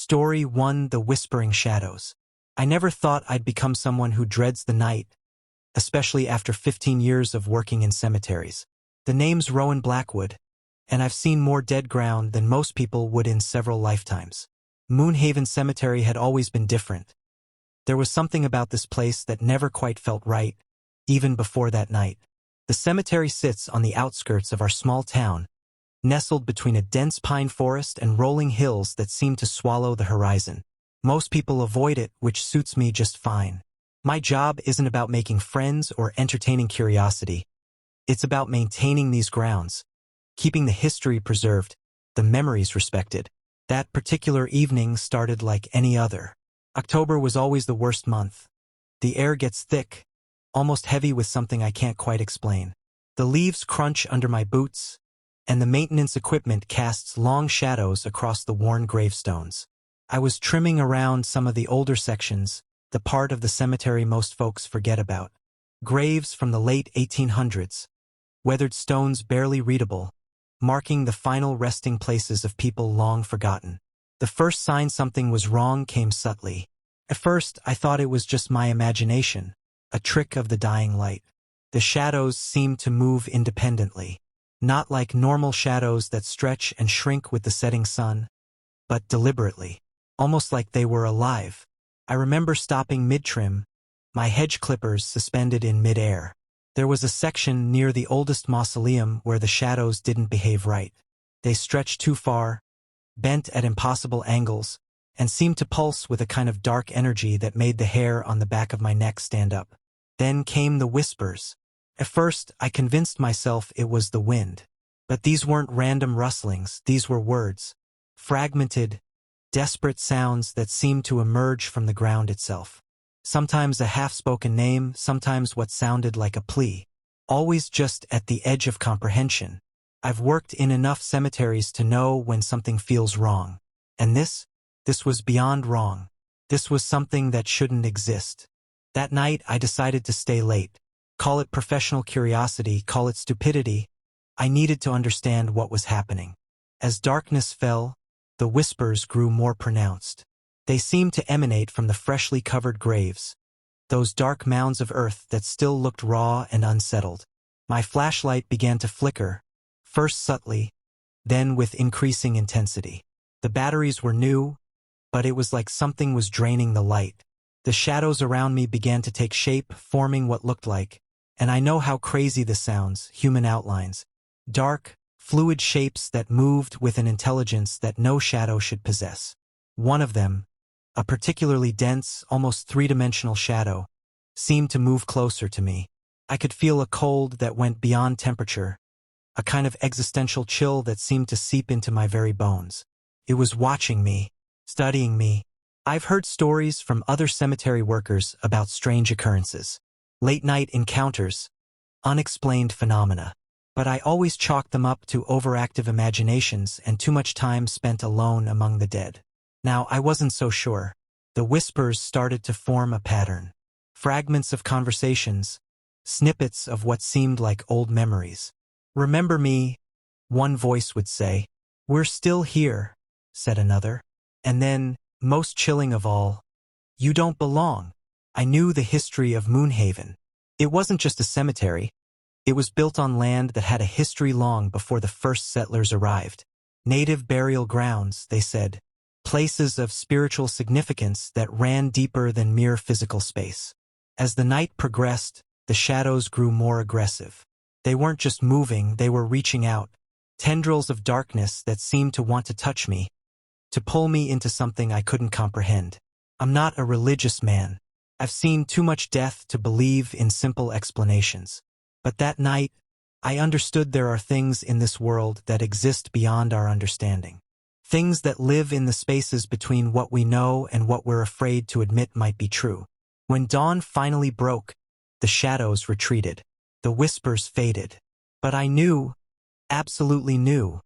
Story 1: The Whispering Shadows. I never thought I'd become someone who dreads the night, especially after 15 years of working in cemeteries. The name's Rowan Blackwood, and I've seen more dead ground than most people would in several lifetimes. Moonhaven Cemetery had always been different. There was something about this place that never quite felt right, even before that night. The cemetery sits on the outskirts of our small town, nestled between a dense pine forest and rolling hills that seem to swallow the horizon. Most people avoid it, which suits me just fine. My job isn't about making friends or entertaining curiosity. It's about maintaining these grounds, keeping the history preserved, the memories respected. That particular evening started like any other. October was always the worst month. The air gets thick, almost heavy with something I can't quite explain. The leaves crunch under my boots, and the maintenance equipment casts long shadows across the worn gravestones. I was trimming around some of the older sections, the part of the cemetery most folks forget about. Graves from the late 1800s, weathered stones barely readable, marking the final resting places of people long forgotten. The first sign something was wrong came subtly. At first, I thought it was just my imagination, a trick of the dying light. The shadows seemed to move independently. Not like normal shadows that stretch and shrink with the setting sun, but deliberately, almost like they were alive. I remember stopping mid-trim, my hedge clippers suspended in mid-air. There was a section near the oldest mausoleum where the shadows didn't behave right. They stretched too far, bent at impossible angles, and seemed to pulse with a kind of dark energy that made the hair on the back of my neck stand up. Then came the whispers. At first, I convinced myself it was the wind. But these weren't random rustlings, these were words. Fragmented, desperate sounds that seemed to emerge from the ground itself. Sometimes a half-spoken name, sometimes what sounded like a plea. Always just at the edge of comprehension. I've worked in enough cemeteries to know when something feels wrong. And this was beyond wrong. This was something that shouldn't exist. That night, I decided to stay late. Call it professional curiosity, call it stupidity. I needed to understand what was happening. As darkness fell, the whispers grew more pronounced. They seemed to emanate from the freshly covered graves, those dark mounds of earth that still looked raw and unsettled. My flashlight began to flicker, first subtly, then with increasing intensity. The batteries were new, but it was like something was draining the light. The shadows around me began to take shape, forming what looked like, and I know how crazy this sounds, human outlines. Dark, fluid shapes that moved with an intelligence that no shadow should possess. One of them, a particularly dense, almost three-dimensional shadow, seemed to move closer to me. I could feel a cold that went beyond temperature, a kind of existential chill that seemed to seep into my very bones. It was watching me, studying me. I've heard stories from other cemetery workers about strange occurrences. Late-night encounters, unexplained phenomena. But I always chalked them up to overactive imaginations and too much time spent alone among the dead. Now, I wasn't so sure. The whispers started to form a pattern. Fragments of conversations, snippets of what seemed like old memories. "Remember me," one voice would say. "We're still here," said another. And then, most chilling of all, "You don't belong." I knew the history of Moonhaven. It wasn't just a cemetery. It was built on land that had a history long before the first settlers arrived. Native burial grounds, they said. Places of spiritual significance that ran deeper than mere physical space. As the night progressed, the shadows grew more aggressive. They weren't just moving, they were reaching out. Tendrils of darkness that seemed to want to touch me, to pull me into something I couldn't comprehend. I'm not a religious man. I've seen too much death to believe in simple explanations. But that night, I understood there are things in this world that exist beyond our understanding. Things that live in the spaces between what we know and what we're afraid to admit might be true. When dawn finally broke, the shadows retreated. The whispers faded. But I knew, absolutely knew,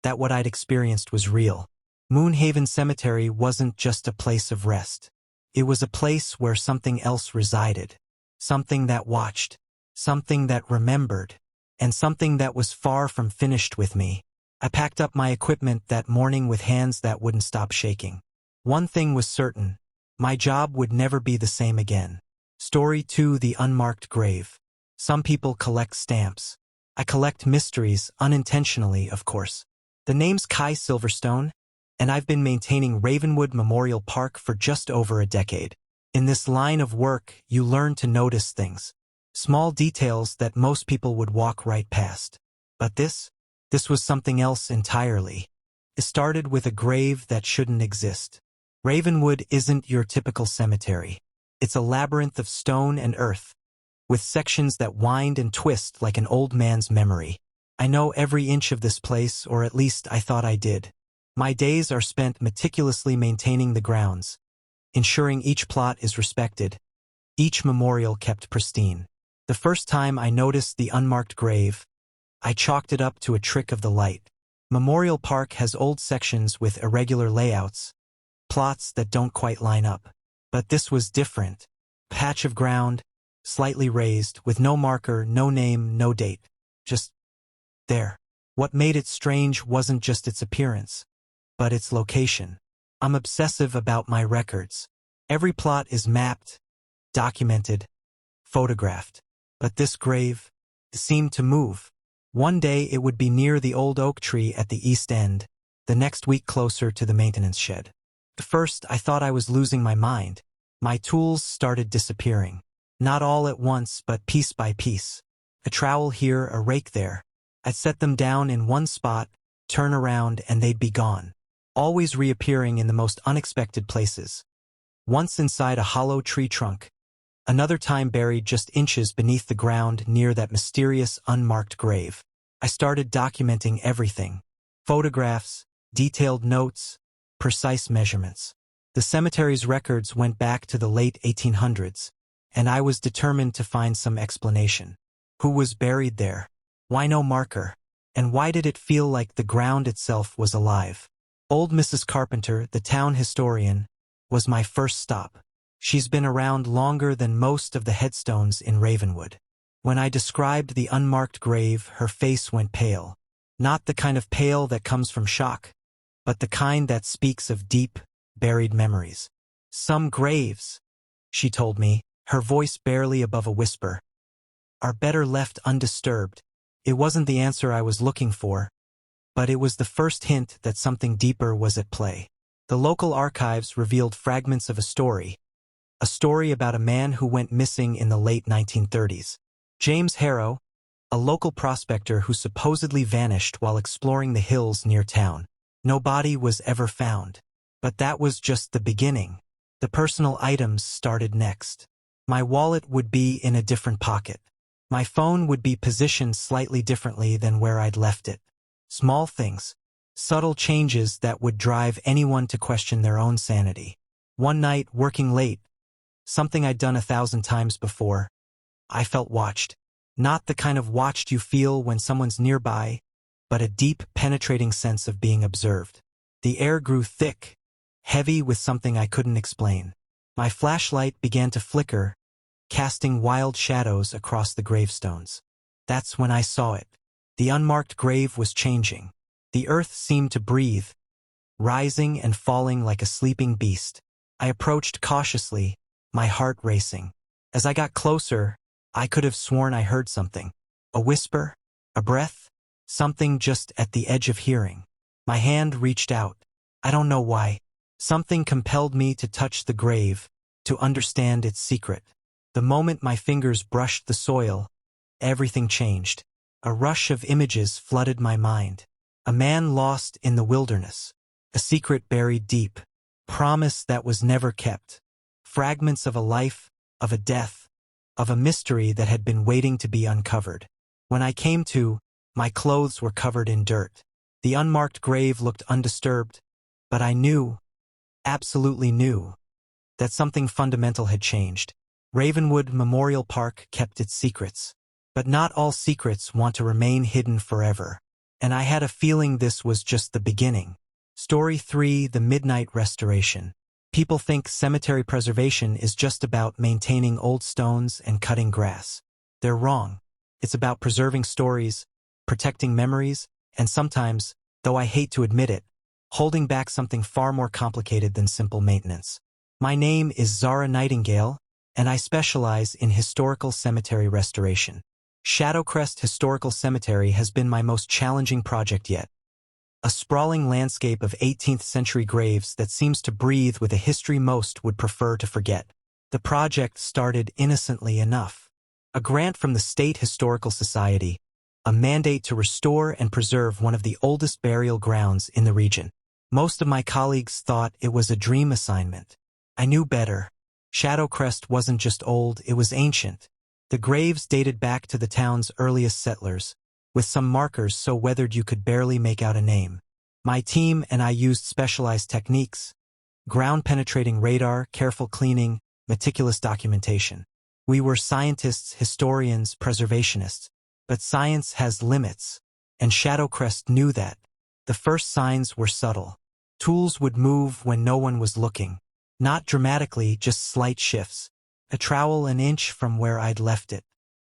that what I'd experienced was real. Moonhaven Cemetery wasn't just a place of rest. It was a place where something else resided. Something that watched. Something that remembered. And something that was far from finished with me. I packed up my equipment that morning with hands that wouldn't stop shaking. One thing was certain. My job would never be the same again. Story 2: The Unmarked Grave. Some people collect stamps. I collect mysteries, unintentionally, of course. The name's Kai Silverstone, and I've been maintaining Ravenwood Memorial Park for just over a decade. In this line of work, you learn to notice things. Small details that most people would walk right past. But this was something else entirely. It started with a grave that shouldn't exist. Ravenwood isn't your typical cemetery. It's a labyrinth of stone and earth, with sections that wind and twist like an old man's memory. I know every inch of this place, or at least I thought I did. My days are spent meticulously maintaining the grounds, ensuring each plot is respected, each memorial kept pristine. The first time I noticed the unmarked grave, I chalked it up to a trick of the light. Memorial Park has old sections with irregular layouts, plots that don't quite line up. But this was different. Patch of ground, slightly raised, with no marker, no name, no date. Just there. What made it strange wasn't just its appearance, but its location. I'm obsessive about my records. Every plot is mapped, documented, photographed. But this grave seemed to move. One day it would be near the old oak tree at the east end, the next week closer to the maintenance shed. At first, I thought I was losing my mind. My tools started disappearing. Not all at once, but piece by piece. A trowel here, a rake there. I'd set them down in one spot, turn around, and they'd be gone. Always reappearing in the most unexpected places. Once inside a hollow tree trunk. Another time buried just inches beneath the ground near that mysterious unmarked grave. I started documenting everything. Photographs, detailed notes, precise measurements. The cemetery's records went back to the late 1800s, and I was determined to find some explanation. Who was buried there? Why no marker? And why did it feel like the ground itself was alive? Old Mrs. Carpenter, the town historian, was my first stop. She's been around longer than most of the headstones in Ravenwood. When I described the unmarked grave, her face went pale. Not the kind of pale that comes from shock, but the kind that speaks of deep, buried memories. Some graves, she told me, her voice barely above a whisper, are better left undisturbed. It wasn't the answer I was looking for, but it was the first hint that something deeper was at play. The local archives revealed fragments of a story about a man who went missing in the late 1930s. James Harrow, a local prospector who supposedly vanished while exploring the hills near town. No body was ever found. But that was just the beginning. The personal items started next. My wallet would be in a different pocket. My phone would be positioned slightly differently than where I'd left it. Small things, subtle changes that would drive anyone to question their own sanity. One night, working late, something I'd done 1,000 times before, I felt watched. Not the kind of watched you feel when someone's nearby, but a deep, penetrating sense of being observed. The air grew thick, heavy with something I couldn't explain. My flashlight began to flicker, casting wild shadows across the gravestones. That's when I saw it. The unmarked grave was changing. The earth seemed to breathe, rising and falling like a sleeping beast. I approached cautiously, my heart racing. As I got closer, I could have sworn I heard something. A whisper, a breath, something just at the edge of hearing. My hand reached out. I don't know why. Something compelled me to touch the grave, to understand its secret. The moment my fingers brushed the soil, everything changed. A rush of images flooded my mind. A man lost in the wilderness. A secret buried deep. Promise that was never kept. Fragments of a life, of a death, of a mystery that had been waiting to be uncovered. When I came to, my clothes were covered in dirt. The unmarked grave looked undisturbed, but I knew, absolutely knew, that something fundamental had changed. Ravenwood Memorial Park kept its secrets. But not all secrets want to remain hidden forever. And I had a feeling this was just the beginning. Story 3: The Midnight Restoration. People think cemetery preservation is just about maintaining old stones and cutting grass. They're wrong. It's about preserving stories, protecting memories, and sometimes, though I hate to admit it, holding back something far more complicated than simple maintenance. My name is Zara Nightingale, and I specialize in historical cemetery restoration. Shadowcrest Historical Cemetery has been my most challenging project yet. A sprawling landscape of 18th-century graves that seems to breathe with a history most would prefer to forget. The project started innocently enough. A grant from the State Historical Society, a mandate to restore and preserve one of the oldest burial grounds in the region. Most of my colleagues thought it was a dream assignment. I knew better. Shadowcrest wasn't just old, it was ancient. The graves dated back to the town's earliest settlers, with some markers so weathered you could barely make out a name. My team and I used specialized techniques: ground-penetrating radar, careful cleaning, meticulous documentation. We were scientists, historians, preservationists. But science has limits, and Shadowcrest knew that. The first signs were subtle. Tools would move when no one was looking. Not dramatically, just slight shifts. A trowel an inch from where I'd left it.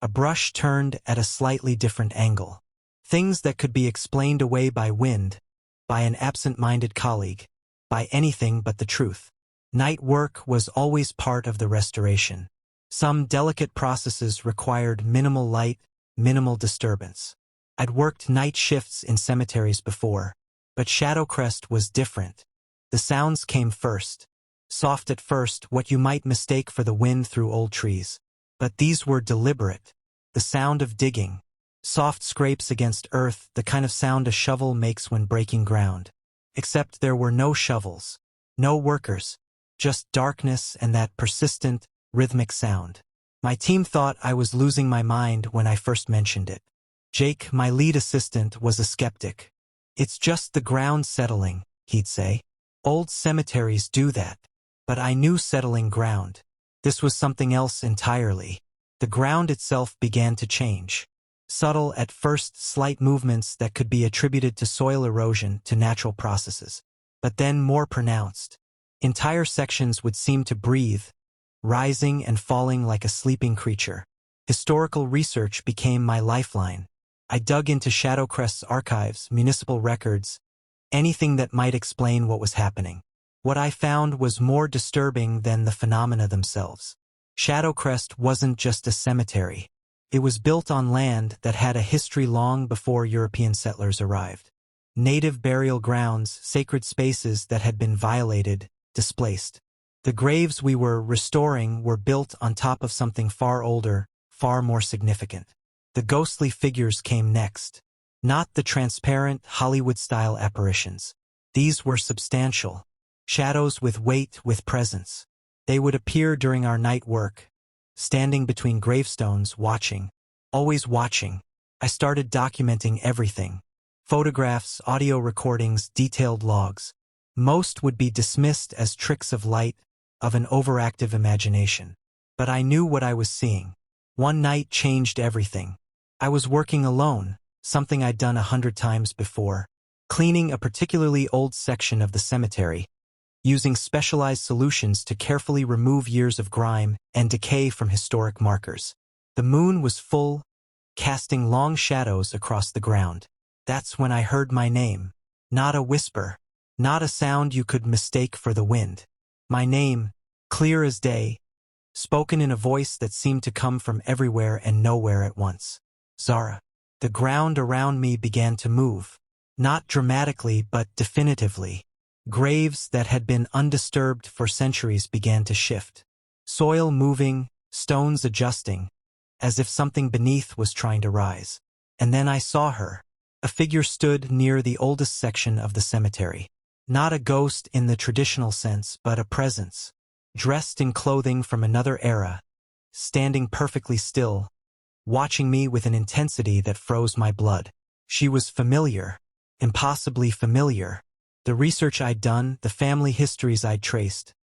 A brush turned at a slightly different angle. Things that could be explained away by wind, by an absent-minded colleague, by anything but the truth. Night work was always part of the restoration. Some delicate processes required minimal light, minimal disturbance. I'd worked night shifts in cemeteries before, but Shadowcrest was different. The sounds came first. Soft at first, what you might mistake for the wind through old trees. But these were deliberate. The sound of digging. Soft scrapes against earth, the kind of sound a shovel makes when breaking ground. Except there were no shovels. No workers. Just darkness and that persistent, rhythmic sound. My team thought I was losing my mind when I first mentioned it. Jake, my lead assistant, was a skeptic. "It's just the ground settling," he'd say. "Old cemeteries do that." But I knew settling ground. This was something else entirely. The ground itself began to change. Subtle at first, slight movements that could be attributed to soil erosion, to natural processes. But then more pronounced. Entire sections would seem to breathe, rising and falling like a sleeping creature. Historical research became my lifeline. I dug into Shadowcrest's archives, municipal records, anything that might explain what was happening. What I found was more disturbing than the phenomena themselves. Shadowcrest wasn't just a cemetery. It was built on land that had a history long before European settlers arrived. Native burial grounds, sacred spaces that had been violated, displaced. The graves we were restoring were built on top of something far older, far more significant. The ghostly figures came next. Not the transparent, Hollywood-style apparitions. These were substantial. Shadows with weight, with presence. They would appear during our night work, standing between gravestones, watching. Always watching. I started documenting everything. Photographs, audio recordings, detailed logs. Most would be dismissed as tricks of light, of an overactive imagination. But I knew what I was seeing. One night changed everything. I was working alone, something I'd done 100 times before, cleaning a particularly old section of the cemetery, using specialized solutions to carefully remove years of grime and decay from historic markers. The moon was full, casting long shadows across the ground. That's when I heard my name. Not a whisper. Not a sound you could mistake for the wind. My name, clear as day, spoken in a voice that seemed to come from everywhere and nowhere at once. Zara. The ground around me began to move. Not dramatically, but definitively. Graves that had been undisturbed for centuries began to shift. Soil moving, stones adjusting, as if something beneath was trying to rise. And then I saw her. A figure stood near the oldest section of the cemetery. Not a ghost in the traditional sense, but a presence. Dressed in clothing from another era, standing perfectly still, watching me with an intensity that froze my blood. She was familiar, impossibly familiar. The research I'd done, the family histories I'd traced.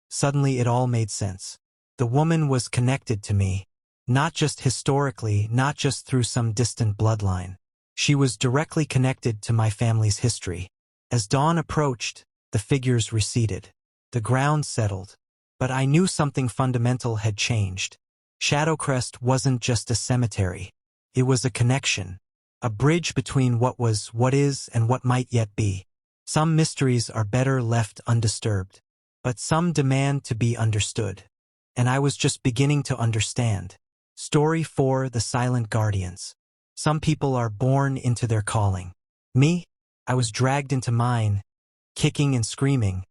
Suddenly it all made sense. The woman was connected to me, not just historically, not just through some distant bloodline. She was directly connected to my family's history. As dawn approached, the figures receded. The ground settled. But I knew something fundamental had changed. Shadowcrest wasn't just a cemetery. It was a connection. A bridge between what was, what is, and what might yet be. Some mysteries are better left undisturbed, but some demand to be understood. And I was just beginning to understand. Story 4: The Silent Guardians. Some people are born into their calling. Me? I was dragged into mine, kicking and screaming,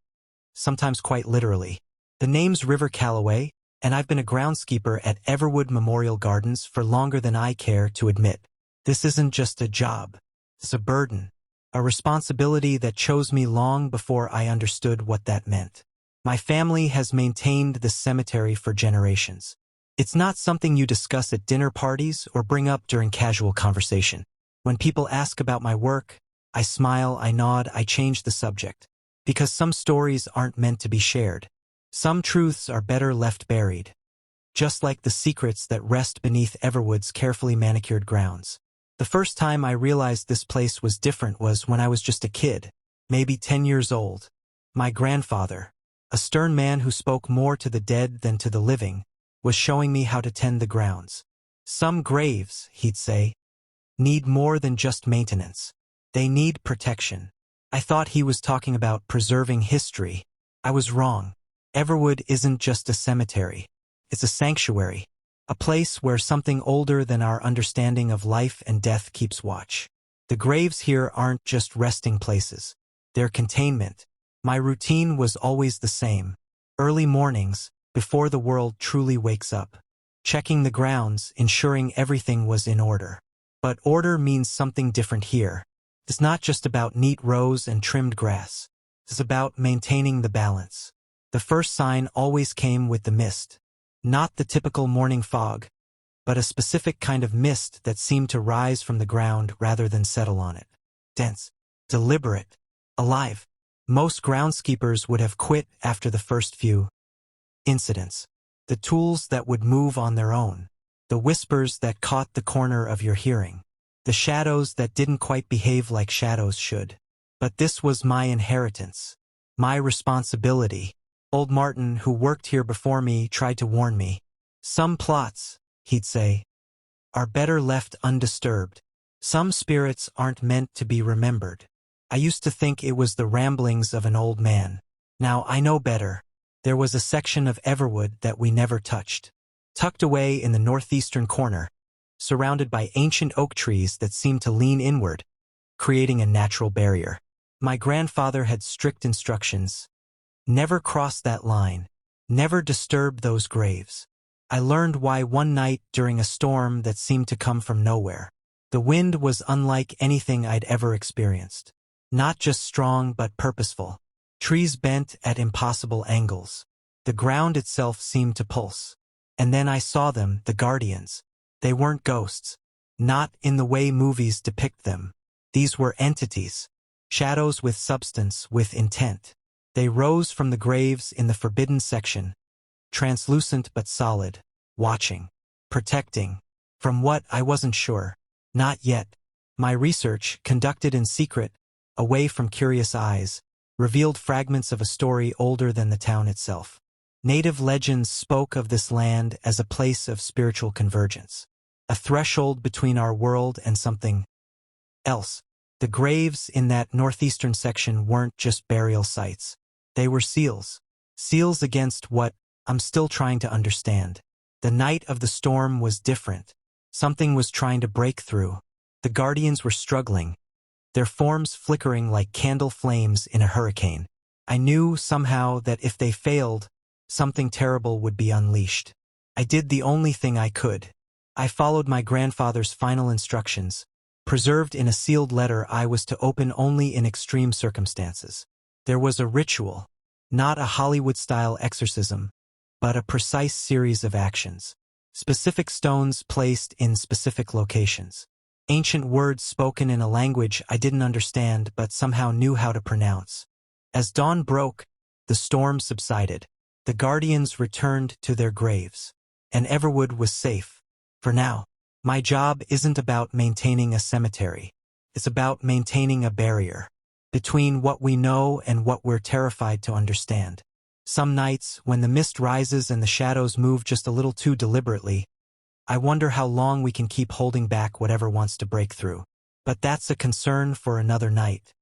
sometimes quite literally. The name's River Calloway, and I've been a groundskeeper at Everwood Memorial Gardens for longer than I care to admit. This isn't just a job. It's a burden, a responsibility that chose me long before I understood what that meant. My family has maintained this cemetery for generations. It's not something you discuss at dinner parties or bring up during casual conversation. When people ask about my work, I smile, I nod, I change the subject. Because some stories aren't meant to be shared. Some truths are better left buried. Just like the secrets that rest beneath Everwood's carefully manicured grounds. The first time I realized this place was different was when I was just a kid, maybe 10 years old. My grandfather, a stern man who spoke more to the dead than to the living, was showing me how to tend the grounds. Some graves, he'd say, need more than just maintenance. They need protection. I thought he was talking about preserving history. I was wrong. Everwood isn't just a cemetery. It's a sanctuary. A place where something older than our understanding of life and death keeps watch. The graves here aren't just resting places. They're containment. My routine was always the same. Early mornings, before the world truly wakes up. Checking the grounds, ensuring everything was in order. But order means something different here. It's not just about neat rows and trimmed grass. It's about maintaining the balance. The first sign always came with the mist. Not the typical morning fog, but a specific kind of mist that seemed to rise from the ground rather than settle on it. Dense, deliberate, alive. Most groundskeepers would have quit after the first few incidents. The tools that would move on their own. The whispers that caught the corner of your hearing. The shadows that didn't quite behave like shadows should. But this was my inheritance. My responsibility. Old Martin, who worked here before me, tried to warn me. Some plots, he'd say, are better left undisturbed. Some spirits aren't meant to be remembered. I used to think it was the ramblings of an old man. Now I know better. There was a section of Everwood that we never touched. Tucked away in the northeastern corner, surrounded by ancient oak trees that seemed to lean inward, creating a natural barrier. My grandfather had strict instructions. Never cross that line. Never disturb those graves. I learned why one night during a storm that seemed to come from nowhere. The wind was unlike anything I'd ever experienced. Not just strong but purposeful. Trees bent at impossible angles. The ground itself seemed to pulse. And then I saw them, the guardians. They weren't ghosts. Not in the way movies depict them. These were entities. Shadows with substance, with intent. They rose from the graves in the forbidden section. Translucent but solid. Watching. Protecting. From what, I wasn't sure. Not yet. My research, conducted in secret, away from curious eyes, revealed fragments of a story older than the town itself. Native legends spoke of this land as a place of spiritual convergence. A threshold between our world and something else. The graves in that northeastern section weren't just burial sites. They were seals. Seals against what I'm still trying to understand. The night of the storm was different. Something was trying to break through. The guardians were struggling, their forms flickering like candle flames in a hurricane. I knew somehow that if they failed, something terrible would be unleashed. I did the only thing I could. I followed my grandfather's final instructions, preserved in a sealed letter I was to open only in extreme circumstances. There was a ritual, not a Hollywood-style exorcism, but a precise series of actions. Specific stones placed in specific locations. Ancient words spoken in a language I didn't understand but somehow knew how to pronounce. As dawn broke, the storm subsided. The guardians returned to their graves. And Everwood was safe. For now. My job isn't about maintaining a cemetery. It's about maintaining a barrier between what we know and what we're terrified to understand. Some nights, when the mist rises and the shadows move just a little too deliberately, I wonder how long we can keep holding back whatever wants to break through. But that's a concern for another night.